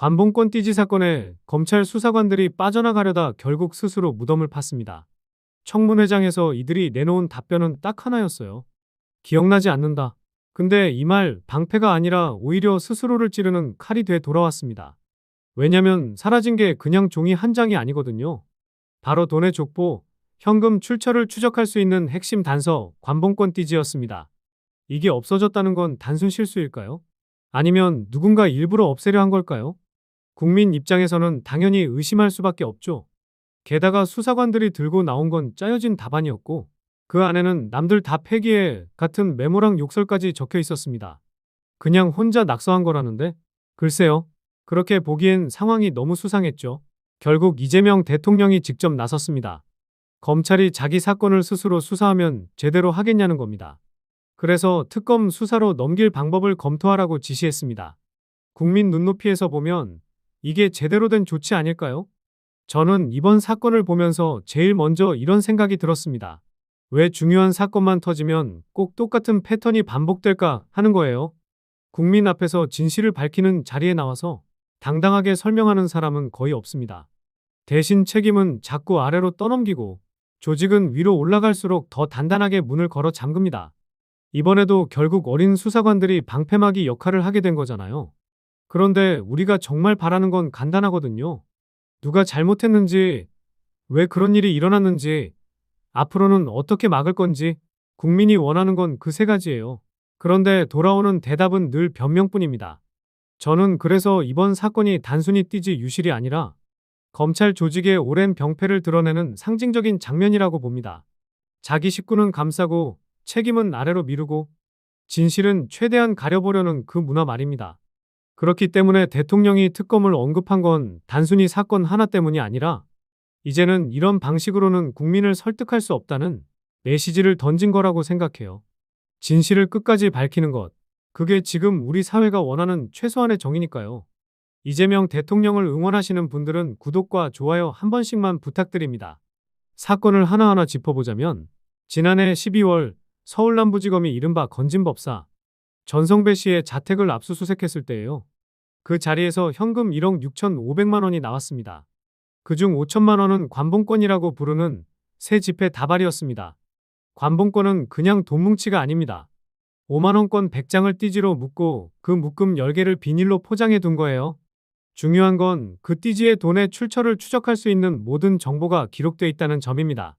관봉권 띠지 사건에 검찰 수사관들이 빠져나가려다 결국 스스로 무덤을 팠습니다. 청문회장에서 이들이 내놓은 답변은 딱 하나였어요. 기억나지 않는다. 근데 이 말 방패가 아니라 오히려 스스로를 찌르는 칼이 돼 돌아왔습니다. 왜냐면 사라진 게 그냥 종이 한 장이 아니거든요. 바로 돈의 족보, 현금 출처를 추적할 수 있는 핵심 단서, 관봉권 띠지였습니다. 이게 없어졌다는 건 단순 실수일까요? 아니면 누군가 일부러 없애려 한 걸까요? 국민 입장에서는 당연히 의심할 수밖에 없죠. 게다가 수사관들이 들고 나온 건 짜여진 답안이었고, 그 안에는 남들 다 폐기해 같은 메모랑 욕설까지 적혀 있었습니다. 그냥 혼자 낙서한 거라는데? 글쎄요. 그렇게 보기엔 상황이 너무 수상했죠. 결국 이재명 대통령이 직접 나섰습니다. 검찰이 자기 사건을 스스로 수사하면 제대로 하겠냐는 겁니다. 그래서 특검 수사로 넘길 방법을 검토하라고 지시했습니다. 국민 눈높이에서 보면 이게 제대로 된 조치 아닐까요? 저는 이번 사건을 보면서 제일 먼저 이런 생각이 들었습니다. 왜 중요한 사건만 터지면 꼭 똑같은 패턴이 반복될까 하는 거예요. 국민 앞에서 진실을 밝히는 자리에 나와서 당당하게 설명하는 사람은 거의 없습니다. 대신 책임은 자꾸 아래로 떠넘기고 조직은 위로 올라갈수록 더 단단하게 문을 걸어 잠깁니다. 이번에도 결국 어린 수사관들이 방패막이 역할을 하게 된 거잖아요. 그런데 우리가 정말 바라는 건 간단하거든요. 누가 잘못했는지, 왜 그런 일이 일어났는지, 앞으로는 어떻게 막을 건지, 국민이 원하는 건 그 세 가지예요. 그런데 돌아오는 대답은 늘 변명뿐입니다. 저는 그래서 이번 사건이 단순히 띠지 유실이 아니라 검찰 조직의 오랜 병폐를 드러내는 상징적인 장면이라고 봅니다. 자기 식구는 감싸고 책임은 아래로 미루고 진실은 최대한 가려보려는 그 문화 말입니다. 그렇기 때문에 대통령이 특검을 언급한 건 단순히 사건 하나 때문이 아니라 이제는 이런 방식으로는 국민을 설득할 수 없다는 메시지를 던진 거라고 생각해요. 진실을 끝까지 밝히는 것. 그게 지금 우리 사회가 원하는 최소한의 정의니까요. 이재명 대통령을 응원하시는 분들은 구독과 좋아요 한 번씩만 부탁드립니다. 사건을 하나하나 짚어보자면 지난해 12월 서울남부지검이 이른바 건진법사 전성배 씨의 자택을 압수수색했을 때예요. 그 자리에서 현금 1억 6,500만 원이 나왔습니다. 그중 5천만 원은 관봉권이라고 부르는 새 지폐 다발이었습니다. 관봉권은 그냥 돈 뭉치가 아닙니다. 5만 원권 100장을 띠지로 묶고 그 묶음 10개를 비닐로 포장해 둔 거예요. 중요한 건 그 띠지의 돈의 출처를 추적할 수 있는 모든 정보가 기록돼 있다는 점입니다.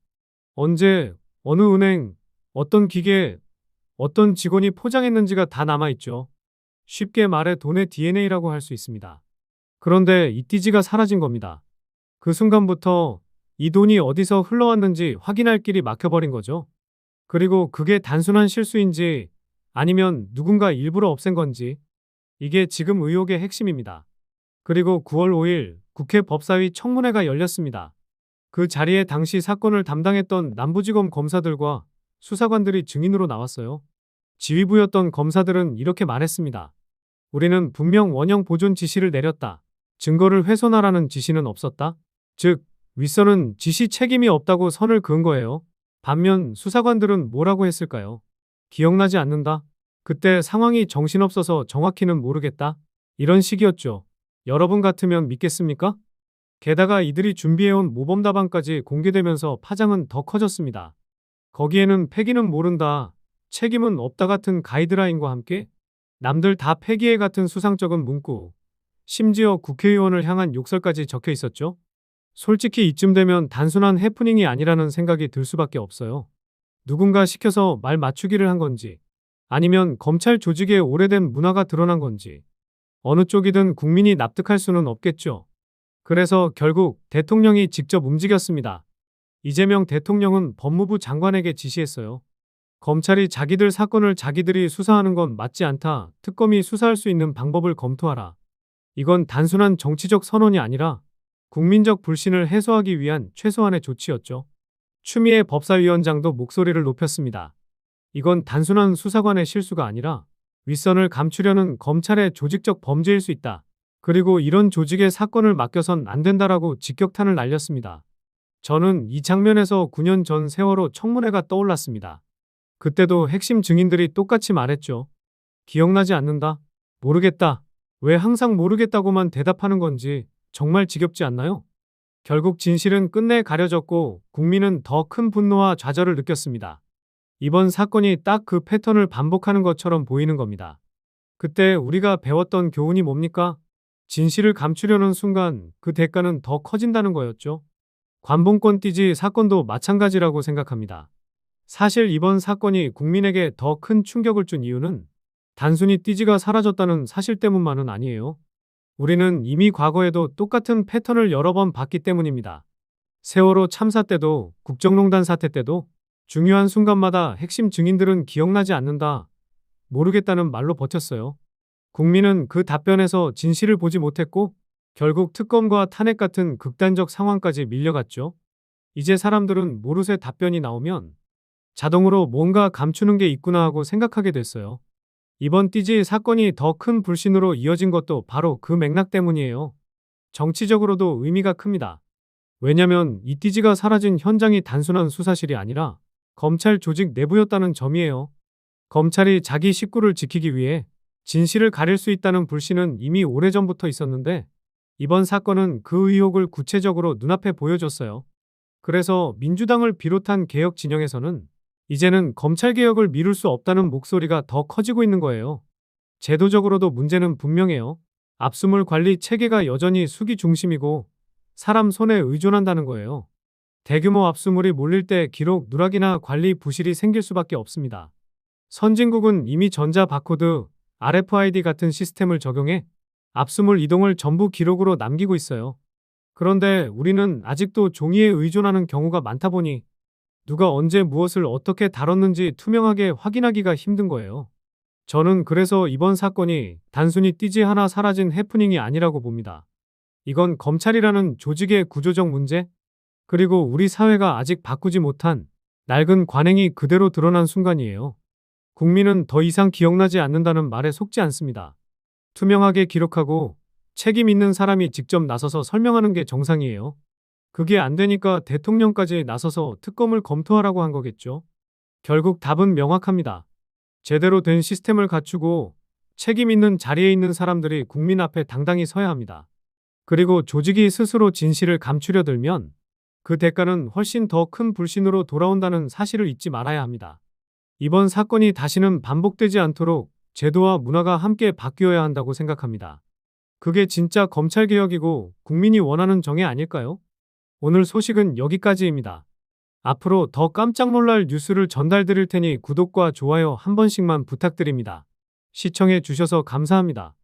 언제, 어느 은행, 어떤 기계, 어떤 직원이 포장했는지가 다 남아있죠. 쉽게 말해 돈의 DNA라고 할 수 있습니다. 그런데 이 띠지가 사라진 겁니다. 그 순간부터 이 돈이 어디서 흘러왔는지 확인할 길이 막혀버린 거죠. 그리고 그게 단순한 실수인지 아니면 누군가 일부러 없앤 건지 이게 지금 의혹의 핵심입니다. 그리고 9월 5일 국회 법사위 청문회가 열렸습니다. 그 자리에 당시 사건을 담당했던 남부지검 검사들과 수사관들이 증인으로 나왔어요. 지휘부였던 검사들은 이렇게 말했습니다. 우리는 분명 원형 보존 지시를 내렸다. 증거를 훼손하라는 지시는 없었다. 즉, 윗선은 지시 책임이 없다고 선을 그은 거예요. 반면 수사관들은 뭐라고 했을까요? 기억나지 않는다. 그때 상황이 정신없어서 정확히는 모르겠다. 이런 식이었죠. 여러분 같으면 믿겠습니까? 게다가 이들이 준비해온 모범답안까지 공개되면서 파장은 더 커졌습니다. 거기에는 폐기는 모른다, 책임은 없다 같은 가이드라인과 함께 남들 다 폐기해 같은 수상쩍은 문구, 심지어 국회의원을 향한 욕설까지 적혀 있었죠. 솔직히 이쯤 되면 단순한 해프닝이 아니라는 생각이 들 수밖에 없어요. 누군가 시켜서 말 맞추기를 한 건지, 아니면 검찰 조직의 오래된 문화가 드러난 건지, 어느 쪽이든 국민이 납득할 수는 없겠죠. 그래서 결국 대통령이 직접 움직였습니다. 이재명 대통령은 법무부 장관에게 지시했어요. 검찰이 자기들 사건을 자기들이 수사하는 건 맞지 않다. 특검이 수사할 수 있는 방법을 검토하라. 이건 단순한 정치적 선언이 아니라 국민적 불신을 해소하기 위한 최소한의 조치였죠. 추미애 법사위원장도 목소리를 높였습니다. 이건 단순한 수사관의 실수가 아니라 윗선을 감추려는 검찰의 조직적 범죄일 수 있다. 그리고 이런 조직에 사건을 맡겨선 안 된다라고 직격탄을 날렸습니다. 저는 이 장면에서 9년 전 세월호 청문회가 떠올랐습니다. 그때도 핵심 증인들이 똑같이 말했죠. 기억나지 않는다. 모르겠다. 왜 항상 모르겠다고만 대답하는 건지 정말 지겹지 않나요? 결국 진실은 끝내 가려졌고 국민은 더 큰 분노와 좌절을 느꼈습니다. 이번 사건이 딱 그 패턴을 반복하는 것처럼 보이는 겁니다. 그때 우리가 배웠던 교훈이 뭡니까? 진실을 감추려는 순간 그 대가는 더 커진다는 거였죠. 관봉권 띠지 사건도 마찬가지라고 생각합니다. 사실 이번 사건이 국민에게 더 큰 충격을 준 이유는 단순히 띠지가 사라졌다는 사실 때문만은 아니에요. 우리는 이미 과거에도 똑같은 패턴을 여러 번 봤기 때문입니다. 세월호 참사 때도 국정농단 사태 때도 중요한 순간마다 핵심 증인들은 기억나지 않는다, 모르겠다는 말로 버텼어요. 국민은 그 답변에서 진실을 보지 못했고 결국 특검과 탄핵 같은 극단적 상황까지 밀려갔죠. 이제 사람들은 모르쇠 답변이 나오면 자동으로 뭔가 감추는 게 있구나 하고 생각하게 됐어요. 이번 띠지 사건이 더 큰 불신으로 이어진 것도 바로 그 맥락 때문이에요. 정치적으로도 의미가 큽니다. 왜냐면 이 띠지가 사라진 현장이 단순한 수사실이 아니라 검찰 조직 내부였다는 점이에요. 검찰이 자기 식구를 지키기 위해 진실을 가릴 수 있다는 불신은 이미 오래전부터 있었는데 이번 사건은 그 의혹을 구체적으로 눈앞에 보여줬어요. 그래서 민주당을 비롯한 개혁 진영에서는 이제는 검찰개혁을 미룰 수 없다는 목소리가 더 커지고 있는 거예요. 제도적으로도 문제는 분명해요. 압수물 관리 체계가 여전히 수기 중심이고 사람 손에 의존한다는 거예요. 대규모 압수물이 몰릴 때 기록 누락이나 관리 부실이 생길 수밖에 없습니다. 선진국은 이미 전자 바코드, RFID 같은 시스템을 적용해 압수물 이동을 전부 기록으로 남기고 있어요. 그런데 우리는 아직도 종이에 의존하는 경우가 많다 보니 누가 언제 무엇을 어떻게 다뤘는지 투명하게 확인하기가 힘든 거예요. 저는 그래서 이번 사건이 단순히 띠지 하나 사라진 해프닝이 아니라고 봅니다. 이건 검찰이라는 조직의 구조적 문제, 그리고 우리 사회가 아직 바꾸지 못한 낡은 관행이 그대로 드러난 순간이에요. 국민은 더 이상 기억나지 않는다는 말에 속지 않습니다. 투명하게 기록하고 책임 있는 사람이 직접 나서서 설명하는 게 정상이에요. 그게 안 되니까 대통령까지 나서서 특검을 검토하라고 한 거겠죠. 결국 답은 명확합니다. 제대로 된 시스템을 갖추고 책임 있는 자리에 있는 사람들이 국민 앞에 당당히 서야 합니다. 그리고 조직이 스스로 진실을 감추려 들면 그 대가는 훨씬 더 큰 불신으로 돌아온다는 사실을 잊지 말아야 합니다. 이번 사건이 다시는 반복되지 않도록 제도와 문화가 함께 바뀌어야 한다고 생각합니다. 그게 진짜 검찰개혁이고 국민이 원하는 정의 아닐까요? 오늘 소식은 여기까지입니다. 앞으로 더 깜짝 놀랄 뉴스를 전달드릴 테니 구독과 좋아요 한 번씩만 부탁드립니다. 시청해 주셔서 감사합니다.